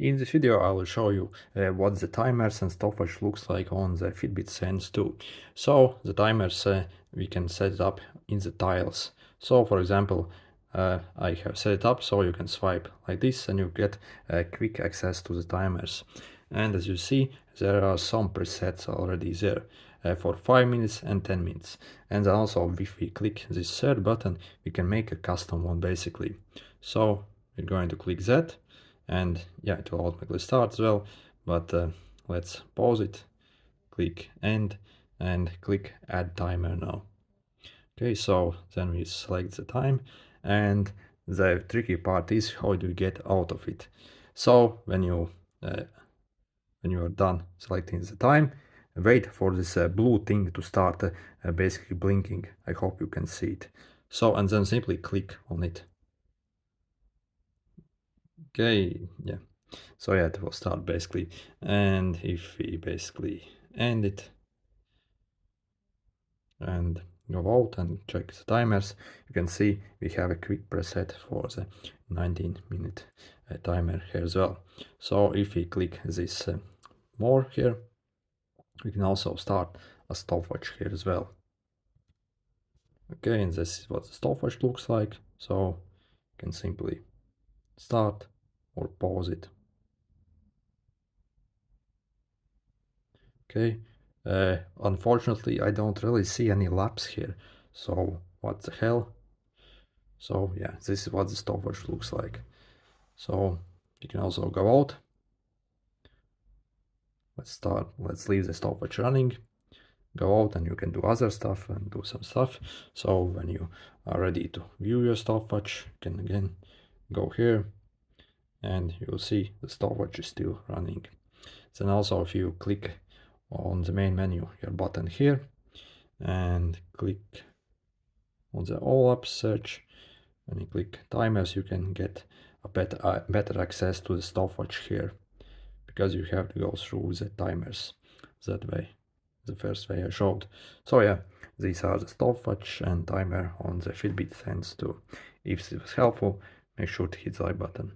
In this video I will show you what the timers and stopwatch looks like on the Fitbit Sense 2. So the timers we can set it up in the tiles. So for example I have set it up so you can swipe like this and you get quick access to the timers. And as you see, there are some presets already there for 5 minutes and 10 minutes. And then also if we click this third button, we can make a custom one basically. So we're going to click that, and yeah, it will automatically start as well, but let's pause it, click end, and click add timer now. Okay, so then we select the time, and the tricky part is how do you get out of it. So when you are done selecting the time, wait for this blue thing to start basically blinking. I hope you can see it. So, and then simply click on it. Okay, yeah. So yeah, it will start basically. And if we basically end it and go out and check the timers, you can see we have a quick preset for the 19-minute timer here as well. So if we click this more here, we can also start a stopwatch here as well. Okay, and this is what the stopwatch looks like. So you can simply start or pause it. Okay, unfortunately I don't really see any laps here, so what the hell. So yeah, this is what the stopwatch looks like. So you can also go out. Let's leave the stopwatch running, go out, and you can do other stuff and do some stuff. So when you are ready to view your stopwatch, you can again go here and you'll see the stopwatch is still running. Then also if you click on the main menu, your button here, and click on the all apps search, when you click timers, you can get a better access to the stopwatch here, because you have to go through the timers that way, the first way I showed. So yeah, these are the stopwatch and timer on the Fitbit Sense 2. If this was helpful, make sure to hit the like button.